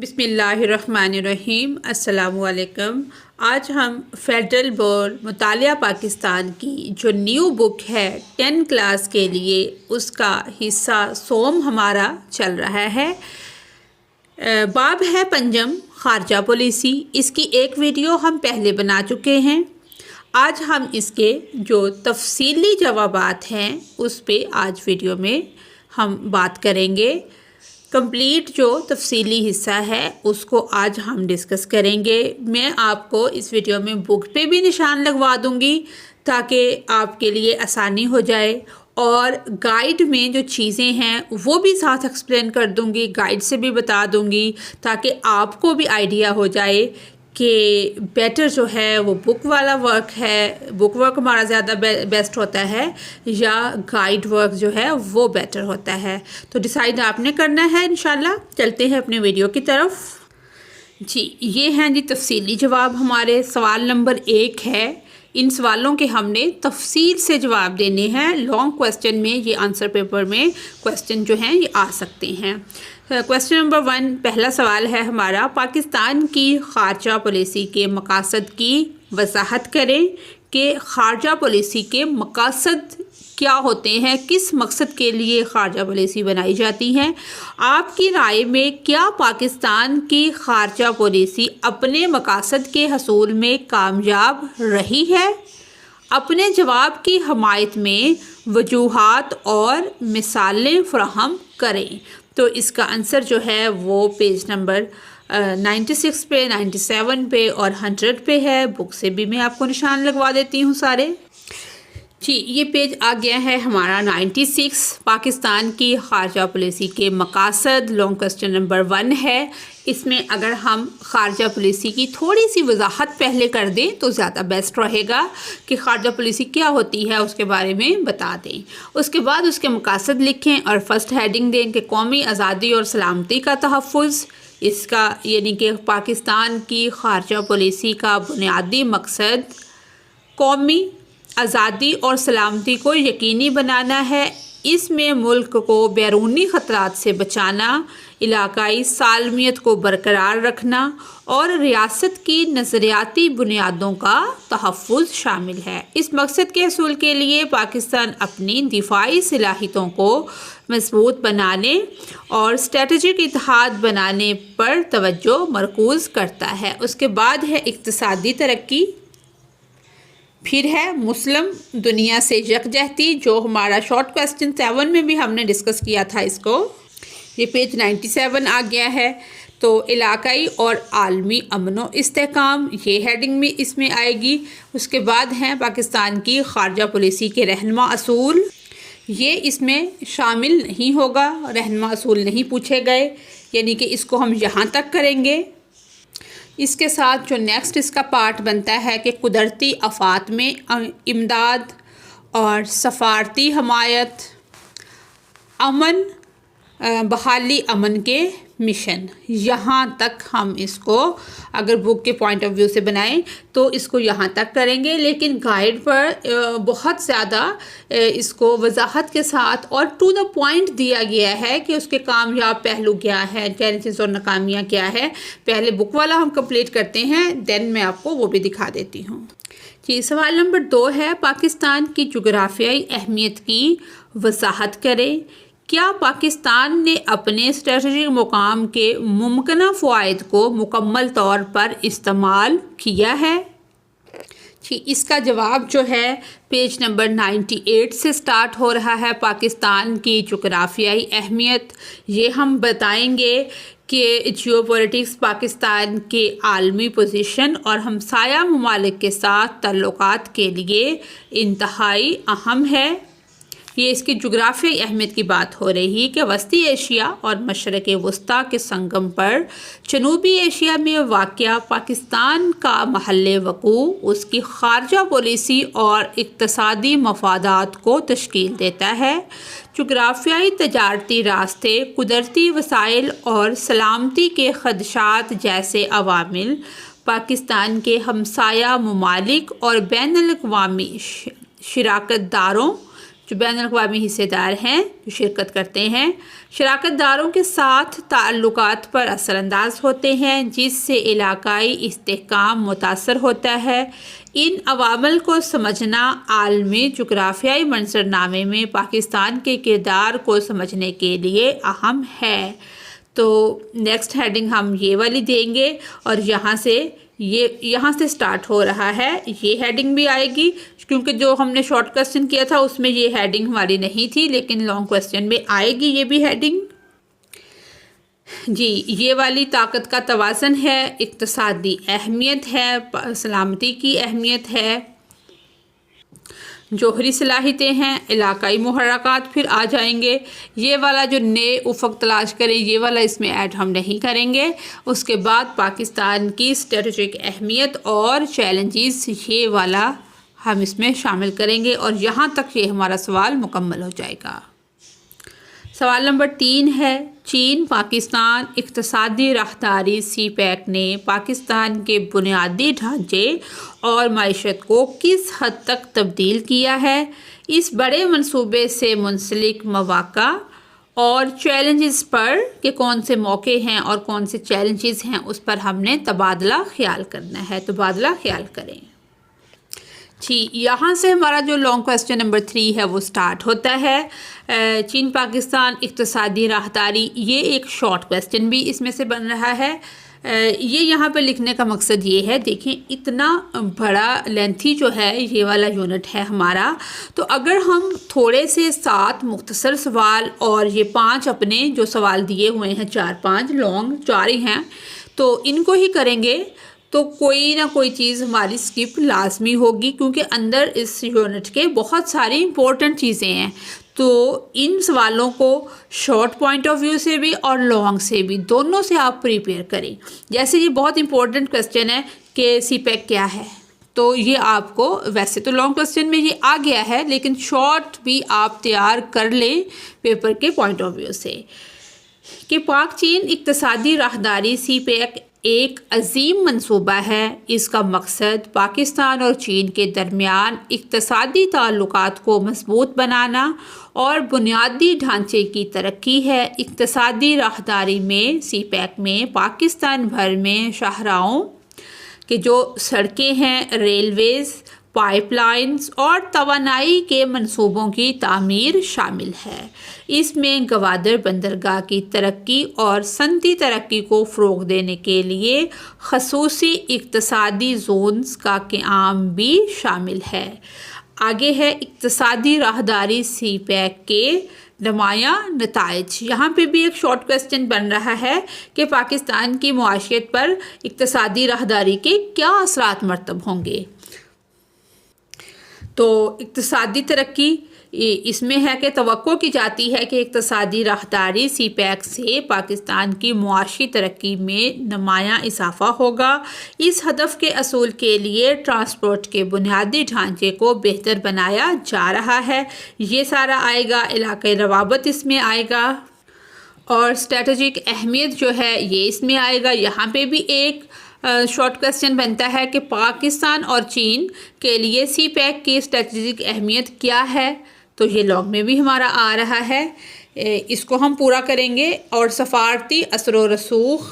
بسم اللہ الرحمن الرحیم۔ السلام علیکم۔ آج ہم فیڈرل بورڈ مطالعہ پاکستان کی جو نیو بک ہے 10 کلاس کے لیے، اس کا حصہ سوم ہمارا چل رہا ہے۔ باب ہے پنجم خارجہ پالیسی۔ اس کی ایک ویڈیو ہم پہلے بنا چکے ہیں۔ آج ہم اس کے جو تفصیلی جوابات ہیں اس پہ آج ویڈیو میں ہم بات کریں گے۔ کمپلیٹ جو تفصیلی حصہ ہے اس کو آج ہم ڈسکس کریں گے۔ میں آپ کو اس ویڈیو میں بک پہ بھی نشان لگوا دوں گی تاکہ آپ کے لیے آسانی ہو جائے، اور گائیڈ میں جو چیزیں ہیں وہ بھی ساتھ ایکسپلین کر دوں گی، گائیڈ سے بھی بتا دوں گی تاکہ آپ کو بھی آئیڈیا ہو جائے کہ بیٹر جو ہے وہ بک والا ورک ہے، بک ورک ہمارا زیادہ بیسٹ ہوتا ہے یا گائیڈ ورک جو ہے وہ بیٹر ہوتا ہے۔ تو ڈیسائیڈ آپ نے کرنا ہے انشاءاللہ۔ چلتے ہیں اپنے ویڈیو کی طرف۔ جی یہ ہیں جی تفصیلی جواب ہمارے۔ سوال نمبر 1 ہے۔ ان سوالوں کے ہم نے تفصیل سے جواب دینے ہیں۔ لانگ کویسچن میں یہ آنسر پیپر میں کویسچن جو ہیں یہ آ سکتے ہیں۔ کویسچن نمبر 1 پہلا سوال ہے ہمارا، پاکستان کی خارجہ پالیسی کے مقاصد کی وضاحت کریں کہ خارجہ پالیسی کے مقاصد کیا ہوتے ہیں، کس مقصد کے لیے خارجہ پالیسی بنائی جاتی ہیں۔ آپ کی رائے میں کیا پاکستان کی خارجہ پالیسی اپنے مقاصد کے حصول میں کامیاب رہی ہے؟ اپنے جواب کی حمایت میں وجوہات اور مثالیں فراہم کریں۔ تو اس کا آنسر جو ہے وہ پیج نمبر 96 پہ، 97 پہ اور 100 پہ ہے۔ بک سے بھی میں آپ کو نشان لگوا دیتی ہوں سارے۔ جی یہ پیج آ گیا ہے ہمارا 96۔ پاکستان کی خارجہ پالیسی کے مقاصد لانگ کویسچن نمبر 1 ہے۔ اس میں اگر ہم خارجہ پالیسی کی تھوڑی سی وضاحت پہلے کر دیں تو زیادہ بیسٹ رہے گا کہ خارجہ پالیسی کیا ہوتی ہے اس کے بارے میں بتا دیں۔ اس کے بعد اس کے مقاصد لکھیں اور فرسٹ ہیڈنگ دیں کہ قومی آزادی اور سلامتی کا تحفظ۔ اس کا یعنی کہ پاکستان کی خارجہ پالیسی کا بنیادی مقصد قومی آزادی اور سلامتی کو یقینی بنانا ہے۔ اس میں ملک کو بیرونی خطرات سے بچانا، علاقائی سالمیت کو برقرار رکھنا اور ریاست کی نظریاتی بنیادوں کا تحفظ شامل ہے۔ اس مقصد کے حصول کے لیے پاکستان اپنی دفاعی صلاحیتوں کو مضبوط بنانے اور اسٹریٹجک اتحاد بنانے پر توجہ مرکوز کرتا ہے۔ اس کے بعد ہے اقتصادی ترقی، پھر ہے مسلم دنیا سے یکجہتی جو ہمارا شارٹ کویسچن 7 میں بھی ہم نے ڈسکس کیا تھا اس کو۔ یہ پیج 97 آ گیا ہے۔ تو علاقائی اور عالمی امن و استحکام یہ ہیڈنگ بھی اس میں آئے گی۔ اس کے بعد ہیں پاکستان کی خارجہ پالیسی کے رہنما اصول۔ یہ اس میں شامل نہیں ہوگا، رہنما اصول نہیں پوچھے گئے، یعنی کہ اس کو ہم یہاں تک کریں گے۔ اس کے ساتھ جو نیکسٹ اس کا پارٹ بنتا ہے کہ قدرتی آفات میں امداد اور سفارتی حمایت، امن، بحالی امن کے مشن، یہاں تک ہم اس کو اگر بک کے پوائنٹ آف ویو سے بنائیں تو اس کو یہاں تک کریں گے، لیکن گائیڈ پر بہت زیادہ اس کو وضاحت کے ساتھ اور ٹو دا پوائنٹ دیا گیا ہے کہ اس کے کامیاب پہلو کیا ہے، چیلنجز اور ناکامیاں کیا ہے۔ پہلے بک والا ہم کمپلیٹ کرتے ہیں، دین میں آپ کو وہ بھی دکھا دیتی ہوں۔ جی سوال نمبر 2 ہے، پاکستان کی جغرافیائی اہمیت کی وضاحت کریں۔ کیا پاکستان نے اپنے اسٹریٹجک مقام کے ممکنہ فوائد کو مکمل طور پر استعمال کیا ہے؟ جی اس کا جواب جو ہے پیج نمبر 98 سے سٹارٹ ہو رہا ہے۔ پاکستان کی جغرافیائی اہمیت، یہ ہم بتائیں گے کہ جیو پولیٹکس پاکستان کے عالمی پوزیشن اور ہمسایہ ممالک کے ساتھ تعلقات کے لیے انتہائی اہم ہے۔ یہ اس کی جغرافیائی اہمیت کی بات ہو رہی کہ وسطی ایشیا اور مشرق وسطیٰ کے سنگم پر جنوبی ایشیا میں واقع پاکستان کا محل وقوع اس کی خارجہ پالیسی اور اقتصادی مفادات کو تشکیل دیتا ہے۔ جغرافیائی تجارتی راستے، قدرتی وسائل اور سلامتی کے خدشات جیسے عوامل پاکستان کے ہمسایہ ممالک اور بین الاقوامی شراکت داروں جو بین الاقوامی حصے دار ہیں جو شرکت کرتے ہیں شراکت داروں کے ساتھ تعلقات پر اثر انداز ہوتے ہیں، جس سے علاقائی استحکام متاثر ہوتا ہے۔ ان عوامل کو سمجھنا عالمی جغرافیائی منظرنامے میں پاکستان کے کردار کو سمجھنے کے لیے اہم ہے۔ تو نیکسٹ ہیڈنگ ہم یہ والی دیں گے، اور یہاں سے سٹارٹ ہو رہا ہے، یہ ہیڈنگ بھی آئے گی، کیونکہ جو ہم نے شارٹ کویسچن کیا تھا اس میں یہ ہیڈنگ ہماری نہیں تھی، لیکن لانگ کویسچن میں آئے گی یہ بھی ہیڈنگ۔ جی، یہ والی طاقت کا توازن ہے، اقتصادی اہمیت ہے، سلامتی کی اہمیت ہے، جوہری صلاحیتیں ہیں، علاقائی محرکات پھر آ جائیں گے۔ یہ والا جو نئے افق تلاش کریں، یہ والا اس میں ایڈ ہم نہیں کریں گے۔ اس کے بعد پاکستان کی اسٹریٹجک اہمیت اور چیلنجز، یہ والا ہم اس میں شامل کریں گے، اور یہاں تک یہ ہمارا سوال مکمل ہو جائے گا۔ سوال نمبر 3 ہے، چین پاکستان اقتصادی راہداری سی پیک نے پاکستان کے بنیادی ڈھانچے اور معیشت کو کس حد تک تبدیل کیا ہے؟ اس بڑے منصوبے سے منسلک مواقع اور چیلنجز پر کہ کون سے موقع ہیں اور کون سے چیلنجز ہیں، اس پر ہم نے تبادلہ خیال کرنا ہے، تبادلہ خیال کریں۔ جی، یہاں سے ہمارا جو لانگ کویسچن نمبر 3 ہے وہ سٹارٹ ہوتا ہے۔ چین پاکستان اقتصادی راہداری، یہ ایک شارٹ کویسچن بھی اس میں سے بن رہا ہے۔ یہ یہاں پہ لکھنے کا مقصد یہ ہے، دیکھیں اتنا بڑا لینتھی جو ہے یہ والا یونٹ ہے ہمارا، تو اگر ہم تھوڑے سے 7 مختصر سوال اور یہ 5 اپنے جو سوال دیے ہوئے ہیں 4-5 لانگ 4 ہی ہیں، تو ان کو ہی کریں گے تو کوئی نہ کوئی چیز ہماری سکپ لازمی ہوگی، کیونکہ اندر اس یونٹ کے بہت ساری امپورٹنٹ چیزیں ہیں۔ تو ان سوالوں کو شارٹ پوائنٹ آف ویو سے بھی اور لانگ سے بھی، دونوں سے آپ پریپیئر کریں۔ جیسے یہ بہت امپورٹنٹ کویسچن ہے کہ سی پیک کیا ہے، تو یہ آپ کو ویسے تو لانگ کویسچن میں یہ آ گیا ہے، لیکن شارٹ بھی آپ تیار کر لیں پیپر کے پوائنٹ آف ویو سے، کہ پاک چین اقتصادی راہداری سی پیک ایک عظیم منصوبہ ہے۔ اس کا مقصد پاکستان اور چین کے درمیان اقتصادی تعلقات کو مضبوط بنانا اور بنیادی ڈھانچے کی ترقی ہے۔ اقتصادی راہداری میں سی پیک میں پاکستان بھر میں شاہراہوں کے جو سڑکیں ہیں، ریلویز، پائپ لائنز اور توانائی کے منصوبوں کی تعمیر شامل ہے۔ اس میں گوادر بندرگاہ کی ترقی اور صنعتی ترقی کو فروغ دینے کے لیے خصوصی اقتصادی زونز کا قیام بھی شامل ہے۔ آگے ہے اقتصادی راہداری سی پیک کے نمایاں نتائج۔ یہاں پہ بھی ایک شارٹ کویسچن بن رہا ہے کہ پاکستان کی معاشیت پر اقتصادی راہداری کے کیا اثرات مرتب ہوں گے۔ تو اقتصادی ترقی اس میں ہے کہ توقع کی جاتی ہے کہ اقتصادی راہداری سی پیک سے پاکستان کی معاشی ترقی میں نمایاں اضافہ ہوگا۔ اس ہدف کے حصول کے لیے ٹرانسپورٹ کے بنیادی ڈھانچے کو بہتر بنایا جا رہا ہے۔ یہ سارا آئے گا، علاقائی روابط اس میں آئے گا، اور اسٹریٹجک اہمیت جو ہے یہ اس میں آئے گا۔ یہاں پہ بھی ایک شارٹ کویسچن بنتا ہے کہ پاکستان اور چین کے لیے سی پیک کی اسٹریٹجک اہمیت کیا ہے، تو یہ لانگ میں بھی ہمارا آ رہا ہے، اس کو ہم پورا کریں گے۔ اور سفارتی اثر و رسوخ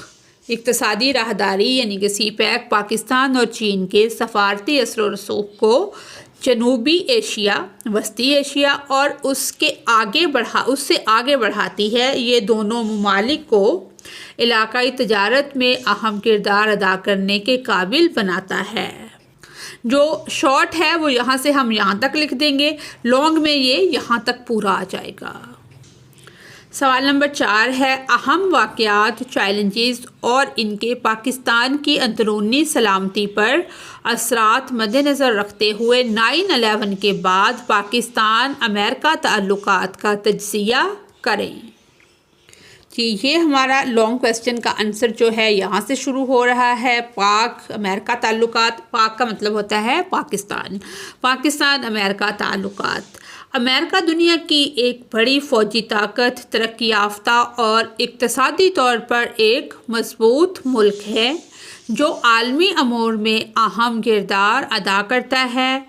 اقتصادی راہداری یعنی کہ سی پیک پاکستان اور چین کے سفارتی اثر و رسوخ کو جنوبی ایشیا، وسطی ایشیا اور اس سے آگے بڑھاتی ہے۔ یہ دونوں ممالک کو علاقائی تجارت میں اہم کردار ادا کرنے کے قابل بناتا ہے۔ جو شارٹ ہے وہ یہاں سے ہم یہاں تک لکھ دیں گے، لانگ میں یہ یہاں تک پورا آ جائے گا۔ سوال نمبر 4 ہے، اہم واقعات، چیلنجز اور ان کے پاکستان کی اندرونی سلامتی پر اثرات مد نظر رکھتے ہوئے 9/11 کے بعد پاکستان امریکہ تعلقات کا تجزیہ کریں۔ جی، یہ ہمارا لانگ کویسچن کا آنسر جو ہے یہاں سے شروع ہو رہا ہے۔ پاک امریکہ تعلقات، پاک کا مطلب ہوتا ہے پاکستان امریکہ تعلقات۔ امریکہ دنیا کی ایک بڑی فوجی طاقت، ترقی یافتہ اور اقتصادی طور پر ایک مضبوط ملک ہے جو عالمی امور میں اہم کردار ادا کرتا ہے۔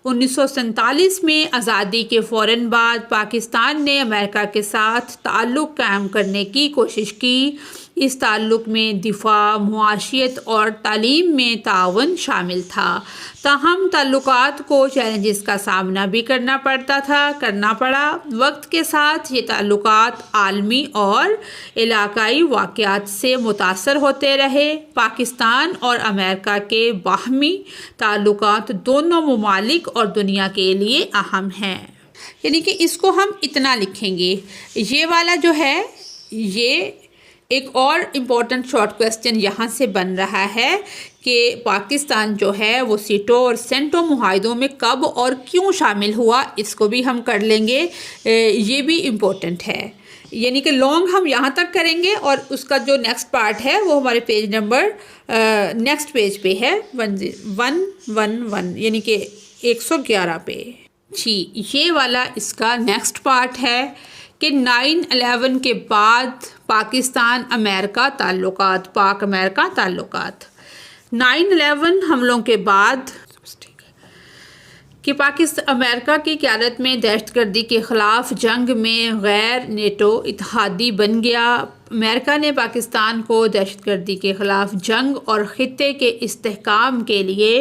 1947 میں آزادی کے فوراً بعد پاکستان نے امریکہ کے ساتھ تعلق قائم کرنے کی کوشش کی۔ اس تعلق میں دفاع، معاشیت اور تعلیم میں تعاون شامل تھا، تاہم تعلقات کو چیلنجز کا سامنا بھی کرنا پڑا۔ وقت کے ساتھ یہ تعلقات عالمی اور علاقائی واقعات سے متاثر ہوتے رہے۔ پاکستان اور امریکہ کے باہمی تعلقات دونوں ممالک اور دنیا کے لیے اہم ہیں، یعنی کہ اس کو ہم اتنا لکھیں گے۔ یہ والا جو ہے، یہ ایک اور امپورٹنٹ شارٹ کویسچن یہاں سے بن رہا ہے کہ پاکستان جو ہے وہ سیٹو اور سینٹو معاہدوں میں کب اور کیوں شامل ہوا، اس کو بھی ہم کر لیں گے، یہ بھی امپورٹنٹ ہے۔ یعنی کہ لانگ ہم یہاں تک کریں گے اور اس کا جو نیکسٹ پارٹ ہے وہ ہمارے پیج نمبر نیکسٹ پیج پہ ہے 111، یعنی کہ 111 پہ۔ جی، یہ والا اس کا نیکسٹ پارٹ ہے کہ 9/11 کے بعد پاکستان امریکہ تعلقات، پاک امریکہ تعلقات۔ 9/11 حملوں کے بعد کہ امریکہ کی قیادت میں دہشت گردی کے خلاف جنگ میں غیر نیٹو اتحادی بن گیا۔ امریکہ نے پاکستان کو دہشت گردی کے خلاف جنگ اور خطے کے استحکام کے لیے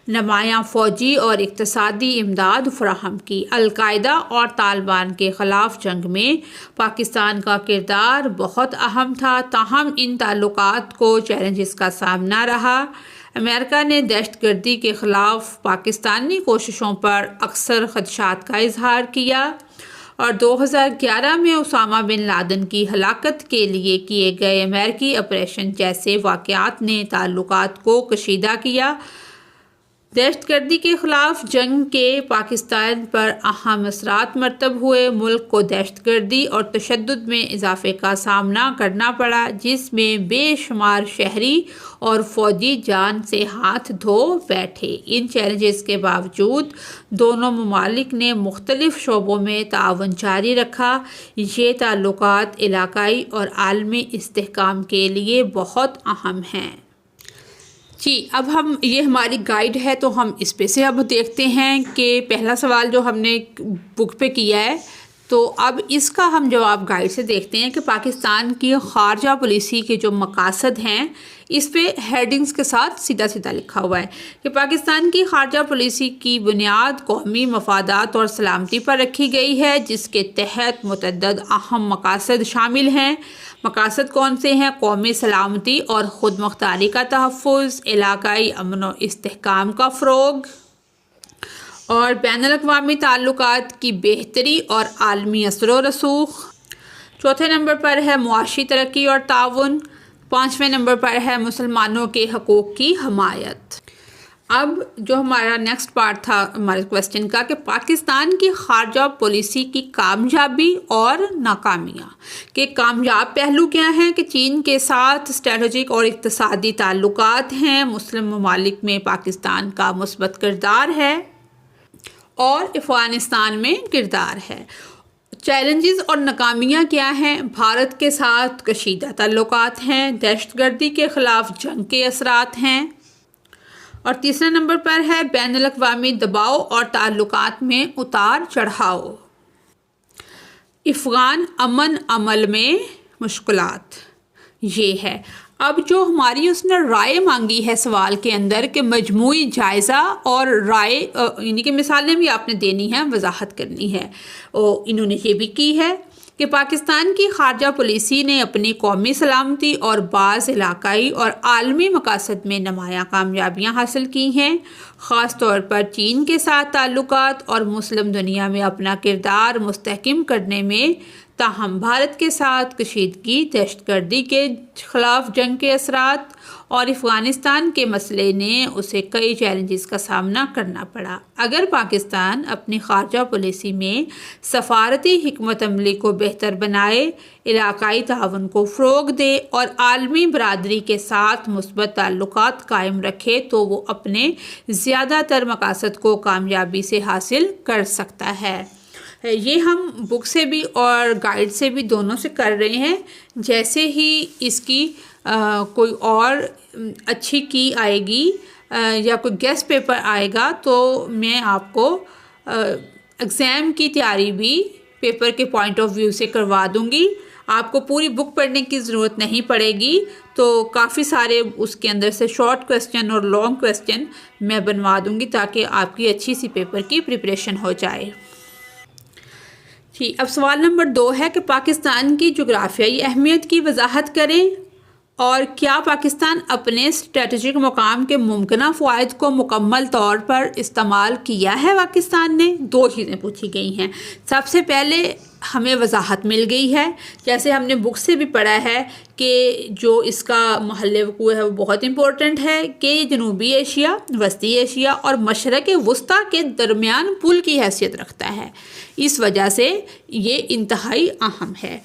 نمایاں فوجی اور اقتصادی امداد فراہم کی۔ القاعدہ اور طالبان کے خلاف جنگ میں پاکستان کا کردار بہت اہم تھا، تاہم ان تعلقات کو چیلنجز کا سامنا رہا۔ امریکہ نے دہشت گردی کے خلاف پاکستانی کوششوں پر اکثر خدشات کا اظہار کیا، اور 2011 میں اسامہ بن لادن کی ہلاکت کے لیے کیے گئے امریکی آپریشن جیسے واقعات نے تعلقات کو کشیدہ کیا۔ دہشت گردی کے خلاف جنگ کے پاکستان پر اہم اثرات مرتب ہوئے۔ ملک کو دہشت گردی اور تشدد میں اضافے کا سامنا کرنا پڑا، جس میں بے شمار شہری اور فوجی جان سے ہاتھ دھو بیٹھے۔ ان چیلنجز کے باوجود دونوں ممالک نے مختلف شعبوں میں تعاون جاری رکھا۔ یہ تعلقات علاقائی اور عالمی استحکام کے لیے بہت اہم ہیں۔ جی، اب یہ ہماری گائیڈ ہے تو ہم اس پہ سے اب دیکھتے ہیں کہ پہلا سوال جو ہم نے بک پہ کیا ہے، تو اب اس کا ہم جواب گائیڈ سے دیکھتے ہیں کہ پاکستان کی خارجہ پالیسی کے جو مقاصد ہیں، اس پہ ہیڈنگز کے ساتھ سیدھا سیدھا لکھا ہوا ہے کہ پاکستان کی خارجہ پالیسی کی بنیاد قومی مفادات اور سلامتی پر رکھی گئی ہے، جس کے تحت متعدد اہم مقاصد شامل ہیں۔ مقاصد کون سے ہیں؟ قومی سلامتی اور خود مختاری کا تحفظ، علاقائی امن و استحکام کا فروغ، اور بین الاقوامی تعلقات کی بہتری اور عالمی اثر و رسوخ۔ چوتھے نمبر پر ہے معاشی ترقی اور تعاون۔ پانچویں نمبر پر ہے مسلمانوں کے حقوق کی حمایت۔ اب جو ہمارا نیکسٹ پارٹ تھا ہمارے کویسچن کا کہ پاکستان کی خارجہ پالیسی کی کامیابی اور ناکامیاں، کہ کامیاب پہلو کیا ہیں؟ کہ چین کے ساتھ اسٹریٹجک اور اقتصادی تعلقات ہیں، مسلم ممالک میں پاکستان کا مثبت کردار ہے اور افغانستان میں کردار ہے۔ چیلنجز اور ناکامیاں کیا ہیں؟ بھارت کے ساتھ کشیدہ تعلقات ہیں، دہشت گردی کے خلاف جنگ کے اثرات ہیں، اور تیسرے نمبر پر ہے بین الاقوامی دباؤ اور تعلقات میں اتار چڑھاؤ۔ افغان امن عمل میں مشکلات، یہ ہے۔ اب جو ہماری اس نے رائے مانگی ہے سوال کے اندر کہ مجموعی جائزہ اور رائے، یعنی کہ مثالیں بھی آپ نے دینی ہیں، وضاحت کرنی ہے، اور انہوں نے یہ بھی کی ہے کہ پاکستان کی خارجہ پالیسی نے اپنی قومی سلامتی اور بعض علاقائی اور عالمی مقاصد میں نمایاں کامیابیاں حاصل کی ہیں، خاص طور پر چین کے ساتھ تعلقات اور مسلم دنیا میں اپنا کردار مستحکم کرنے میں۔ تاہم بھارت کے ساتھ کشیدگی، دہشت گردی کے خلاف جنگ کے اثرات اور افغانستان کے مسئلے نے اسے کئی چیلنجز کا سامنا کرنا پڑا۔ اگر پاکستان اپنی خارجہ پالیسی میں سفارتی حکمت عملی کو بہتر بنائے، علاقائی تعاون کو فروغ دے اور عالمی برادری کے ساتھ مثبت تعلقات قائم رکھے، تو وہ اپنے زیادہ تر مقاصد کو کامیابی سے حاصل کر سکتا ہے۔ یہ ہم بک سے بھی اور گائیڈ سے بھی دونوں سے کر رہے ہیں۔ جیسے ہی اس کی کوئی اور اچھی کی آئے گی یا کوئی گیسٹ پیپر آئے گا تو میں آپ کو ایگزام کی تیاری بھی پیپر کے پوائنٹ آف ویو سے کروا دوں گی. آپ کو پوری بک پڑھنے کی ضرورت نہیں پڑے گی. تو کافی سارے اس کے اندر سے شارٹ کویسچن اور لانگ کویسچن میں بنوا دوں گی تاکہ آپ کی اچھی سی پیپر کی پریپریشن ہو جائے. اب سوال نمبر 2 ہے کہ پاکستان کی جغرافیائی اہمیت کی وضاحت کریں اور کیا پاکستان اپنے اسٹریٹجک مقام کے ممکنہ فوائد کو مکمل طور پر استعمال کیا ہے. پاکستان نے 2 چیزیں پوچھی گئی ہیں. سب سے پہلے ہمیں وضاحت مل گئی ہے، جیسے ہم نے بک سے بھی پڑھا ہے کہ جو اس کا محل وقوع ہے وہ بہت امپورٹنٹ ہے کہ یہ جنوبی ایشیا، وسطی ایشیا اور مشرق وسطیٰ کے درمیان پل کی حیثیت رکھتا ہے. اس وجہ سے یہ انتہائی اہم ہے.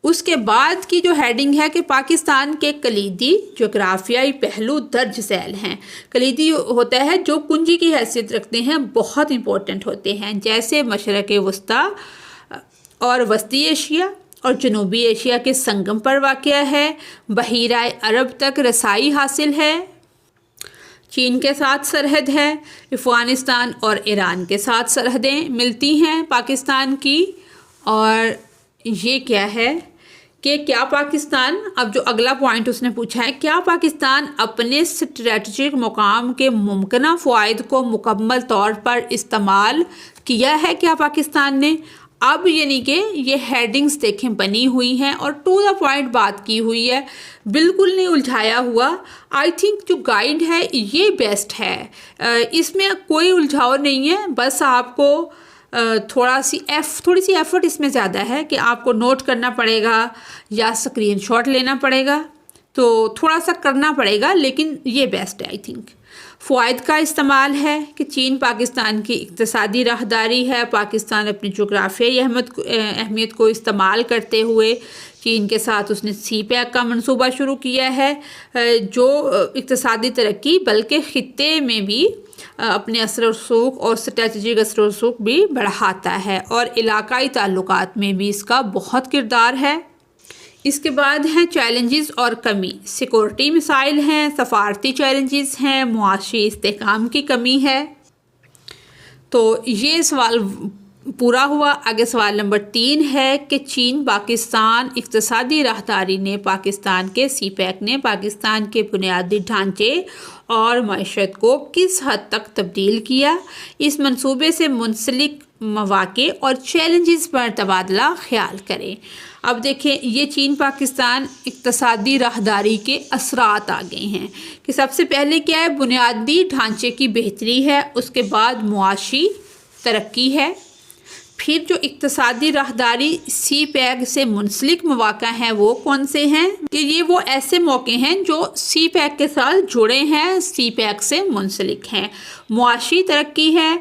اس کے بعد کی جو ہیڈنگ ہے کہ پاکستان کے کلیدی جغرافیائی پہلو درج ذیل ہیں. کلیدی ہوتا ہے جو کنجی کی حیثیت رکھتے ہیں، بہت امپورٹنٹ ہوتے ہیں، جیسے مشرق وسطیٰ اور وسطی ایشیا اور جنوبی ایشیا کے سنگم پر واقع ہے، بحیرہ عرب تک رسائی حاصل ہے، چین کے ساتھ سرحد ہے، افغانستان اور ایران کے ساتھ سرحدیں ملتی ہیں پاکستان کی. اور یہ کیا ہے کہ کیا پاکستان، اب جو اگلا پوائنٹ اس نے پوچھا ہے، کیا پاکستان اپنے اسٹریٹجک مقام کے ممکنہ فوائد کو مکمل طور پر استعمال کیا ہے کیا پاکستان نے. اب یعنی کہ یہ ہیڈنگز دیکھیں بنی ہوئی ہیں اور ٹو دا پوائنٹ بات کی ہوئی ہے، بالکل نہیں الجھایا ہوا. آئی تھنک جو گائیڈ ہے یہ بیسٹ ہے، اس میں کوئی الجھاؤ نہیں ہے. بس آپ کو تھوڑی سی ایفرٹ اس میں زیادہ ہے کہ آپ کو نوٹ کرنا پڑے گا یا اسکرین شاٹ لینا پڑے گا، تو تھوڑا سا کرنا پڑے گا، لیکن یہ بیسٹ ہے. آئی تھنک فوائد کا استعمال ہے کہ چین پاکستان کی اقتصادی راہداری ہے. پاکستان اپنی جغرافیائی اہمیت کو استعمال کرتے ہوئے چین کے ساتھ اس نے سی پیک کا منصوبہ شروع کیا ہے، جو اقتصادی ترقی بلکہ خطے میں بھی اپنے اثر و رسوخ اور اسٹریٹجک اثر و رسوخ بھی بڑھاتا ہے، اور علاقائی تعلقات میں بھی اس کا بہت کردار ہے. اس کے بعد ہیں چیلنجز اور کمی. سیکورٹی مسائل ہیں، سفارتی چیلنجز ہیں، معاشی استحکام کی کمی ہے. تو یہ سوال پورا ہوا. آگے سوال نمبر 3 ہے کہ چین پاکستان اقتصادی راہداری نے پاکستان کے سی پیک نے پاکستان کے بنیادی ڈھانچے اور معیشت کو کس حد تک تبدیل کیا. اس منصوبے سے منسلک مواقع اور چیلنجز پر تبادلہ خیال کریں. اب دیکھیں یہ چین پاکستان اقتصادی راہداری کے اثرات آ گئے ہیں کہ سب سے پہلے کیا ہے، بنیادی ڈھانچے کی بہتری ہے، اس کے بعد معاشی ترقی ہے، پھر جو اقتصادی راہداری سی پیک سے منسلک مواقع ہیں وہ کون سے ہیں کہ یہ وہ ایسے موقع ہیں جو سی پیک کے ساتھ جڑے ہیں، سی پیک سے منسلک ہیں. معاشی ترقی ہے،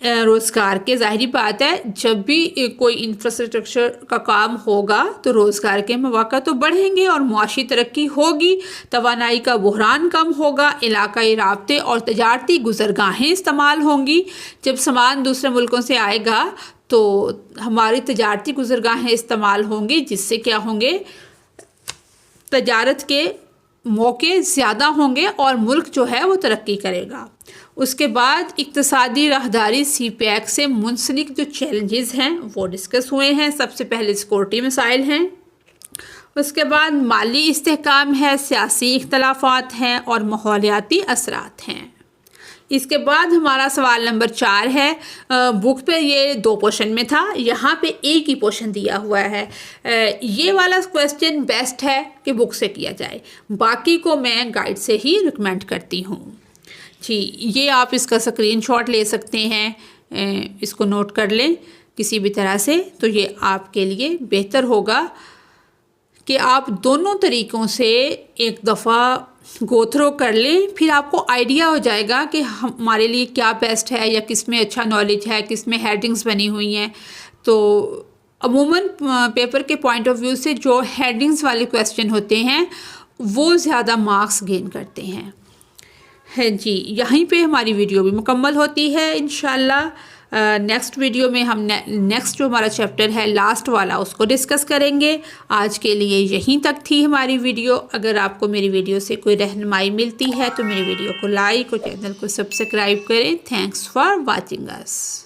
روزگار کے ظاہری بات ہے جب بھی کوئی انفراسٹرکچر کا کام ہوگا تو روزگار کے مواقع تو بڑھیں گے اور معاشی ترقی ہوگی، توانائی کا بحران کم ہوگا، علاقائی رابطے اور تجارتی گزرگاہیں استعمال ہوں گی. جب سامان دوسرے ملکوں سے آئے گا تو ہماری تجارتی گزرگاہیں استعمال ہوں گی، جس سے کیا ہوں گے، تجارت کے موقع زیادہ ہوں گے اور ملک جو ہے وہ ترقی کرے گا. اس کے بعد اقتصادی راہداری سی پیک سے منسلک جو چیلنجز ہیں وہ ڈسکس ہوئے ہیں. سب سے پہلے سیکورٹی مسائل ہیں، اس کے بعد مالی استحکام ہے، سیاسی اختلافات ہیں اور ماحولیاتی اثرات ہیں. اس کے بعد ہمارا سوال نمبر 4 ہے. بک پہ یہ 2 پورشن میں تھا، یہاں پہ ایک ہی پورشن دیا ہوا ہے. یہ والا کویسچن بیسٹ ہے کہ بک سے کیا جائے، باقی کو میں گائیڈ سے ہی ریکمینڈ کرتی ہوں. جی یہ آپ اس کا اسکرین شاٹ لے سکتے ہیں، اس کو نوٹ کر لیں کسی بھی طرح سے، تو یہ آپ کے لیے بہتر ہوگا کہ آپ دونوں طریقوں سے ایک دفعہ گو تھرو کر لیں، پھر آپ کو آئیڈیا ہو جائے گا کہ ہمارے لیے کیا بیسٹ ہے یا کس میں اچھا نالج ہے، کس میں ہیڈنگز بنی ہوئی ہیں. تو عموماً پیپر کے پوائنٹ آف ویو سے جو ہیڈنگز والے کویسچن ہوتے ہیں وہ زیادہ مارکس گین کرتے ہیں. جی یہیں پہ ہماری ویڈیو بھی مکمل ہوتی ہے انشاءاللہ. نیکسٹ ویڈیو میں ہم نیکسٹ جو ہمارا چیپٹر ہے لاسٹ والا اس کو ڈسکس کریں گے۔ آج کے لیے یہیں تک تھی ہماری ویڈیو۔ اگر آپ کو میری ویڈیو سے کوئی رہنمائی ملتی ہے تو میری ویڈیو کو لائک اور چینل کو سبسکرائب کریں۔ Thanks for watching us.